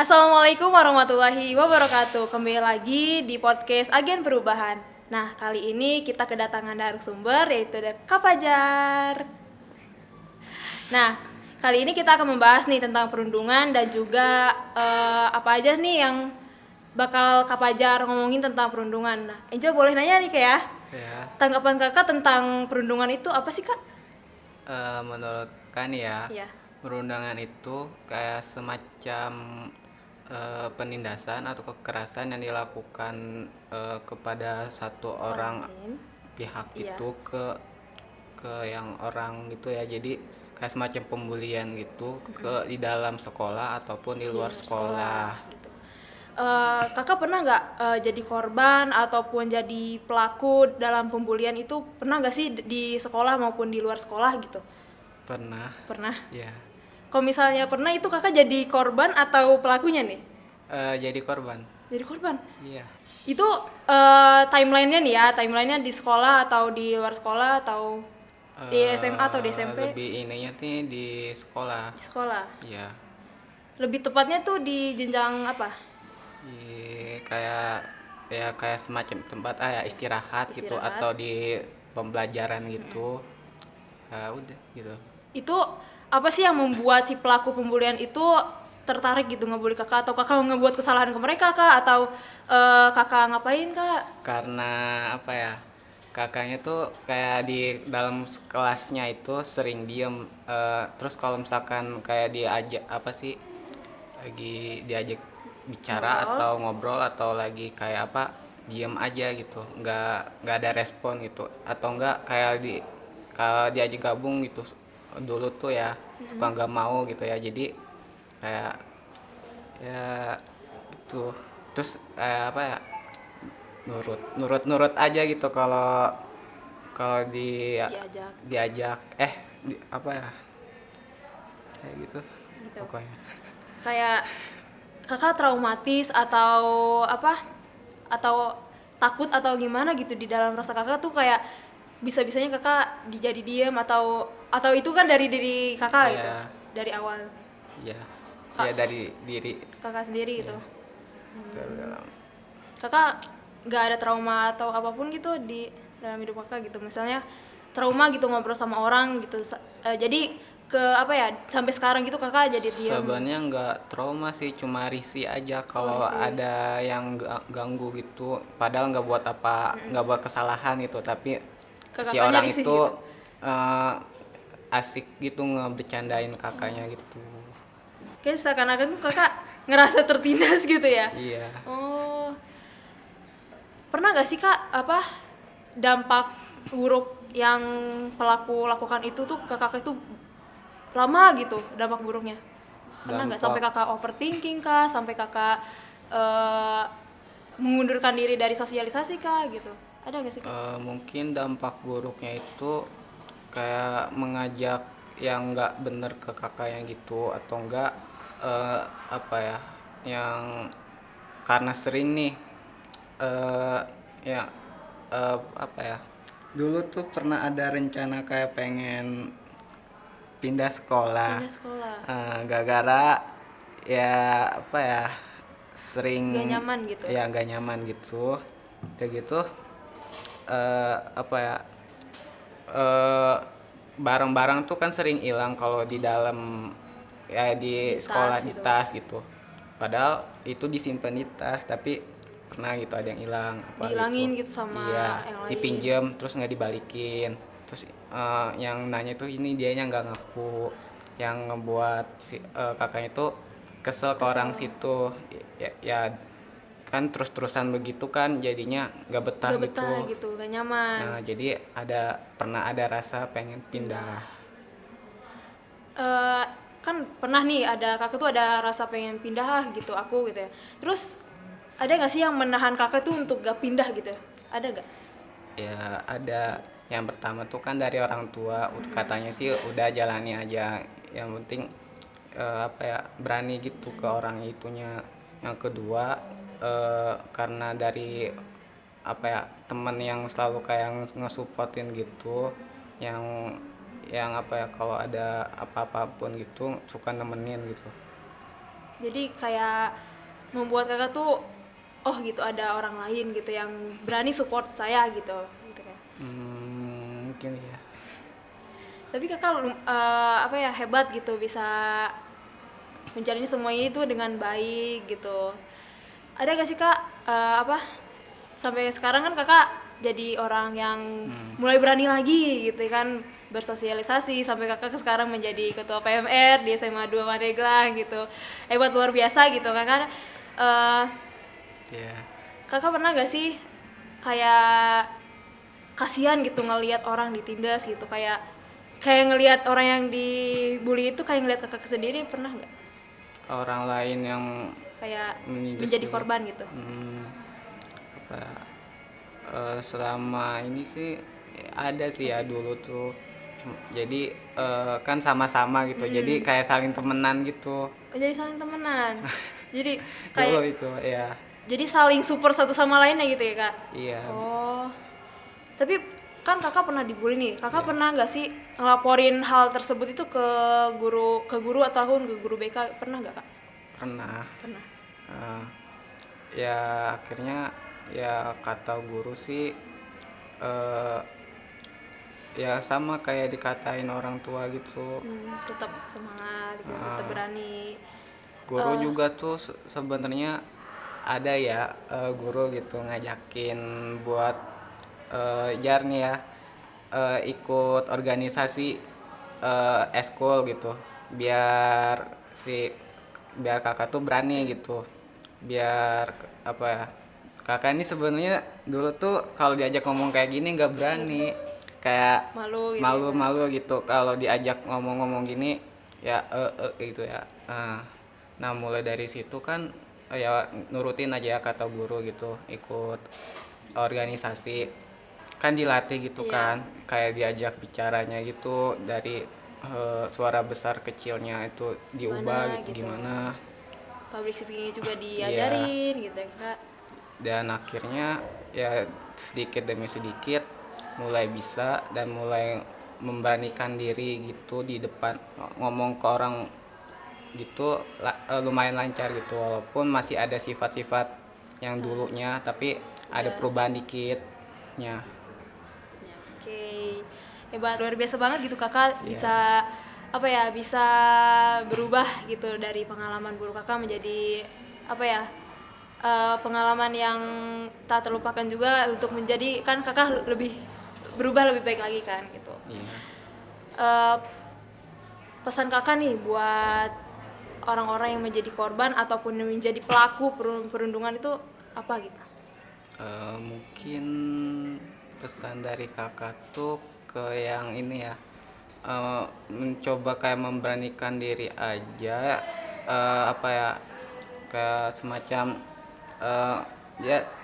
Assalamualaikum warahmatullahi wabarakatuh. Kembali lagi di podcast Agen Perubahan. Nah, kali ini kita kedatangan narasumber yaitu Kak Fajar. Nah, kali ini kita akan membahas nih tentang perundungan dan juga apa aja nih yang bakal Kak Fajar ngomongin tentang perundungan. Nah, Angel boleh nanya nih Kak ya? Ya, Tanggapan Kakak tentang perundungan itu apa sih Kak? menurut kan ya, Iya. perundangan itu kayak semacam penindasan atau kekerasan yang dilakukan kepada satu orang Lain. pihak Iya. itu ke yang orang gitu ya. Jadi kayak semacam pembulian gitu ke di dalam sekolah ataupun di Di luar luar sekolah. gitu. Kakak pernah nggak jadi korban ataupun jadi pelaku dalam pembulian itu, pernah nggak sih di sekolah maupun di luar sekolah gitu? Pernah, Pernah. ya. Kalau misalnya pernah, itu kakak jadi korban atau pelakunya nih? Jadi korban. Jadi korban. Iya. Itu timelinenya nih ya, timelinenya di sekolah atau di luar sekolah atau di SMA atau di SMP? Lebih ininya nih di sekolah. Di sekolah. Iya. Lebih tepatnya tuh di jenjang apa? Kayak ya kayak semacam tempat ya istirahat gitu Istirahat. atau di pembelajaran gitu. Ya udah gitu. Itu apa sih yang membuat si pelaku pembulian itu tertarik gitu ngebully kakak, atau kakak ngebuat kesalahan ke mereka kak, atau kakak ngapain kak? Karena apa ya? Kakaknya tuh kayak di dalam kelasnya itu sering diem, terus kalau misalkan kayak diajak apa sih lagi diajak bicara Ngobrol. atau ngobrol atau lagi kayak apa diem aja gitu, nggak ada respon gitu, atau enggak kayak kalau diajak gabung gitu dulu tuh ya suka nggak mau gitu ya. Jadi kayak ya gitu, terus apa ya, nurut aja gitu kalau kalau Diajak diajak apa ya, kayak gitu gitu. pokoknya. Kayak kakak traumatis atau apa, atau takut atau gimana gitu di dalam rasa kakak tuh, kayak bisa-bisanya kakak jadi diem, atau itu kan dari diri kakak gitu, Ya, dari awal ya, ya kak, dari diri. kakak sendiri Ya, gitu. dalam. Kakak nggak ada trauma atau apapun gitu di dalam hidup kakak gitu, misalnya trauma gitu ngobrol sama orang gitu, jadi ke apa ya, sampai sekarang gitu kakak jadi diam. Sebenarnya nggak trauma sih, cuma risih aja Oh kalau risih. ada yang ganggu gitu. Padahal nggak buat apa, nggak buat kesalahan gitu, tapi Ke si kakaknya orang risih itu gitu. eh, asik gitu ngebercandain kakaknya gitu. Kayak seakan-akan tuh kakak ngerasa tertindas gitu ya. Iya. Oh, pernah gak sih kak apa dampak buruk yang pelaku lakukan itu tuh ke kakak itu lama gitu, dampak buruknya? Pernah nggak sampai Dampak kakak overthinking kah, sampai kakak eh, mengundurkan diri dari sosialisasi kah gitu? Ada nggak sih kak? mungkin dampak buruknya itu kayak mengajak yang nggak bener ke kakaknya gitu, atau enggak apa ya, yang karena sering nih eh ya apa ya, dulu tuh pernah ada rencana kayak pengen pindah sekolah. Pindah sekolah. Gara-gara ya apa ya, Gak sering nyaman gitu. ya nggak nyaman gitu. Udah gitu apa ya, eh, barang-barang tuh kan sering hilang kalau di dalam ya Di di tas sekolah di gitu. tas gitu. Padahal itu disimpan di tas, tapi pernah gitu ada yang hilang apa gitu. Dihilangin gitu sama Iya, yang lain. dipinjam terus nggak dibalikin. Terus yang nanya tuh ini dianya nggak ngaku, yang ngebuat si kakaknya itu kesel ke orang Kesel. situ. Ya kan terus-terusan begitu kan jadinya nggak betah Gak betah gitu. gitu, gak nyaman. Nah, jadi pernah ada rasa pengen pindah. Eh, kan pernah nih ada kakak tuh ada rasa pengen pindah gitu aku gitu ya. Terus ada nggak sih yang menahan kakak tuh untuk gak pindah gitu? Ada gak? Ya ada, yang pertama tuh kan dari orang tua, katanya sih udah jalani aja. Yang penting apa ya, berani gitu ke orang itunya. Yang kedua karena dari apa ya, temen yang selalu kayak ngesupportin gitu, yang apa ya, kalau ada apa-apapun gitu suka nemenin gitu. Jadi kayak membuat kakak tuh oh gitu ada orang lain gitu yang berani support saya gitu kan. Mungkin ya. Tapi kakak apa ya hebat gitu bisa menjalani semua ini tuh dengan baik gitu. Ada gak sih kak apa sampai sekarang kan kakak jadi orang yang mulai berani lagi gitu kan bersosialisasi sampai kakak sekarang menjadi ketua PMR di SMA 2 Pandeglang gitu. Hebat luar biasa gitu kakak. Ya. Kakak pernah gak sih kayak kasihan gitu ngelihat orang ditindas gitu kayak ngelihat orang yang dibully itu kayak ngelihat kakak sendiri pernah nggak? Orang lain yang Kayak menindas menjadi juga. korban gitu. Apa selama ini sih ada sih ya dulu tuh. Jadi kan sama-sama gitu. Jadi kayak saling temenan gitu. Oh, jadi saling temenan. Jadi Dulu kayak itu ya. jadi saling support satu sama lainnya gitu ya kak. Iya. Oh, tapi kan kakak pernah dibully nih. Kakak Iya. pernah nggak sih ngelaporin hal tersebut itu ke guru ataupun ke guru BK pernah nggak kak? Pernah. Pernah. Eh, ya akhirnya ya kata guru sih eh, ya sama kayak dikatain orang tua gitu. Tetap semangat gitu, tetap berani. Guru juga tuh sebenarnya ada ya guru gitu ngajakin buat jar nih ya ikut organisasi eskul gitu biar si biar kakak tuh berani gitu biar apa ya kakak ini sebenarnya dulu tuh kalau diajak ngomong kayak gini nggak berani kayak Malu gitu ya, malu-malu gitu kalau diajak ngomong-ngomong gini ya gitu ya. Nah mulai dari situ kan ya nurutin aja kata guru gitu ikut organisasi kan dilatih gitu Iya. kan kayak diajak bicaranya gitu dari suara besar kecilnya itu diubah Gimana gitu gitu. gimana. Public speaking juga Iya. diajarin gitu ya kak. Dan akhirnya ya sedikit demi sedikit mulai bisa dan mulai memberanikan diri gitu di depan ngomong ke orang gitu lumayan lancar gitu walaupun masih ada sifat-sifat yang dulunya tapi ada Udah. perubahan dikitnya. Ya, oke. Hebat luar biasa banget gitu kakak Iya. bisa apa ya bisa berubah gitu dari pengalaman buruk kakak menjadi apa ya pengalaman yang tak terlupakan juga untuk menjadi kan kakak lebih berubah lebih baik lagi kan gitu. Iya. Eh, Pesan kakak nih buat orang-orang yang menjadi korban ataupun yang menjadi pelaku perundungan itu apa gitu? Mungkin pesan dari kakak tuh ke yang ini ya mencoba kayak memberanikan diri aja apa ya kayak semacam eh,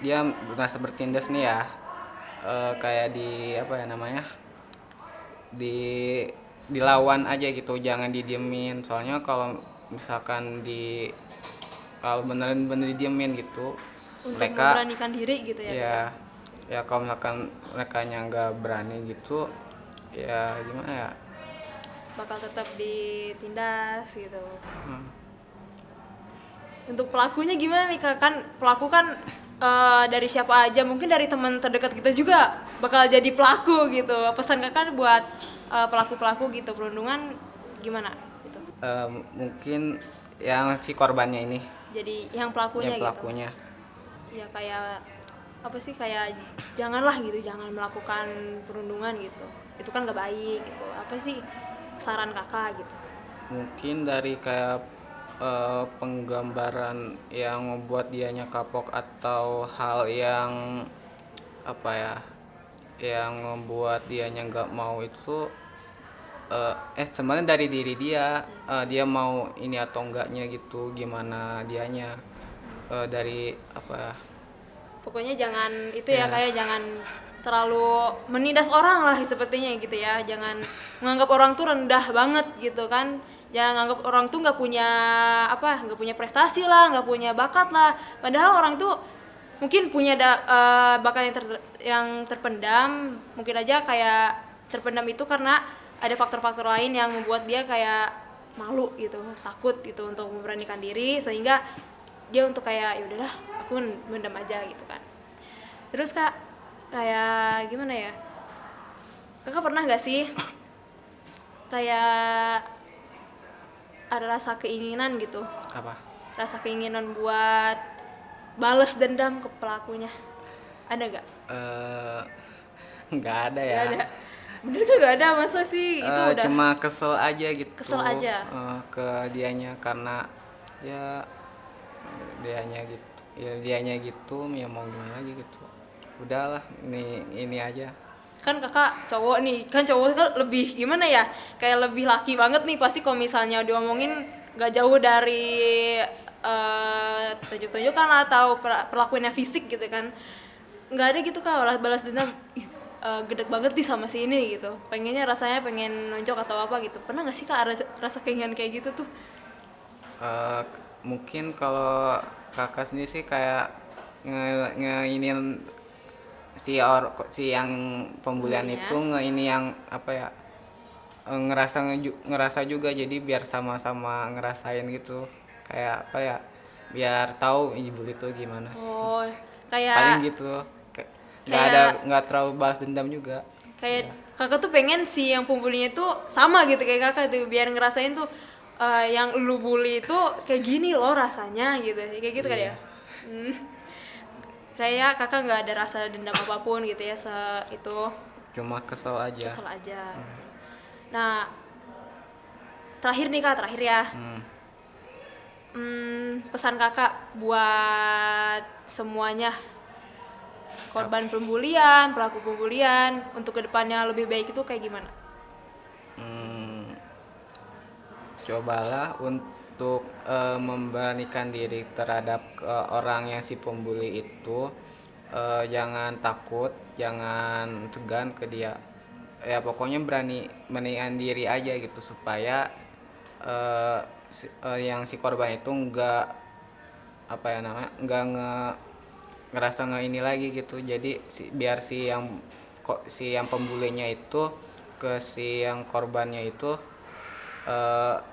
dia merasa bertindas nih ya kayak di apa ya namanya di dilawan aja gitu jangan didiemin soalnya kalau misalkan kalau beneran didiemin gitu Untuk mereka memberanikan diri gitu ya. ya ya kalau misalkan mereka nggak berani gitu ya gimana ya. Bakal tetap ditindas gitu. Hmm. Untuk pelakunya gimana nih kak? Kan pelaku kan dari siapa aja, mungkin dari teman terdekat kita juga bakal jadi pelaku gitu. Pesan kakak buat pelaku-pelaku gitu perundungan gimana gitu. Mungkin yang si korbannya ini Jadi yang pelakunya, yang pelakunya gitu. Ya kayak apa sih kayak janganlah gitu, jangan melakukan perundungan gitu. Itu kan gak baik gitu. Apa sih saran kakak gitu? mungkin dari kayak penggambaran yang membuat dianya kapok atau hal yang apa ya yang membuat dianya nggak mau itu sebenarnya dari diri dia dia mau ini atau enggaknya gitu gimana dianya dari apa ya. Pokoknya jangan itu ya Ya. kayak jangan terlalu menindas orang lah sepertinya gitu ya, jangan menganggap orang tuh rendah banget gitu kan, jangan anggap orang tuh nggak punya prestasi lah, nggak punya bakat lah, padahal orang tuh mungkin punya bakat yang terpendam, mungkin aja kayak terpendam itu karena ada faktor-faktor lain yang membuat dia kayak malu gitu, takut gitu untuk memberanikan diri, sehingga dia untuk kayak ya udahlah aku mendem aja gitu kan. Terus Kak, kayak gimana ya, Kakak pernah nggak sih kayak ada rasa keinginan gitu, Apa? rasa keinginan buat bales dendam ke pelakunya, ada nggak? Eh, nggak ada Nggak ya. ada. Bener gak? Nggak ada, masa sih itu udah Cuma kesel aja gitu. kesel aja. Ke dianya karena ya dianya gitu. Ya dianya gitu, ya mau gimana lagi gitu. Udahlah, ini aja. Kan kakak cowok nih, kan cowok kan lebih gimana ya, kayak lebih laki banget nih, pasti kalau misalnya diomongin gak jauh dari tunjuk-tunjukkan atau perlakuannya fisik gitu kan, nggak ada gitu kak balas dendam. Ih, gedek banget nih sama si ini gitu, pengennya rasanya pengen nonjok atau apa gitu, pernah nggak sih kak rasa keinginan kayak gitu tuh? Eh, Mungkin kalau kakak sendiri sih kayak ngeinin si yang pembulian Pembulinya. itu ini yang apa ya, ngerasa juga, jadi biar sama-sama ngerasain gitu, kayak apa ya, biar tahu ibu itu gimana. Oh, Paling kayak gitu. kayak Nggak terlalu balas dendam juga. kayak kakak tuh pengen si yang pembulinya tuh sama gitu kayak kakak tuh, biar ngerasain tuh yang lu bully itu kayak gini loh rasanya gitu, kayak gitu kan ya. Iya. Hmm. Kayak kakak nggak ada rasa dendam apapun gitu ya, itu Cuma kesel aja. kesel aja. Nah, terakhir nih kak, terakhir ya. Hmm. Pesan kakak buat semuanya, korban pembulian, pelaku pembulian, untuk kedepannya lebih baik itu kayak gimana? Hmm, Cobalah untuk memberanikan diri terhadap orang yang si pembuli itu. Jangan takut, jangan segan ke dia. Ya pokoknya beranikan diri aja gitu, supaya yang si korban itu nggak apa ya namanya, nggak ngerasa nggak ini lagi gitu. Jadi biar si yang pembulinya itu ke si yang korbannya itu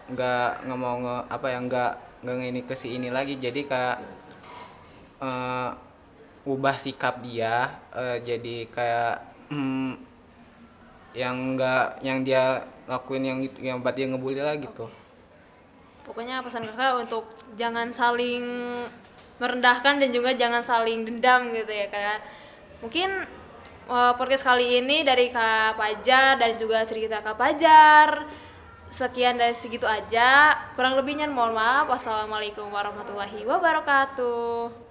nggak mau apa ya, nggak ini ke si ini lagi, jadi kayak eh, ubah sikap dia, jadi kayak yang dia lakuin yang itu yang buat dia ngebully lah gitu. Pokoknya pesan kakak untuk jangan saling merendahkan dan juga jangan saling dendam gitu ya, karena mungkin podcast kali ini dari Kak Pajar dan juga cerita Kak Pajar sekian dari segitu aja, kurang lebihnya mohon maaf. Wassalamualaikum warahmatullahi wabarakatuh.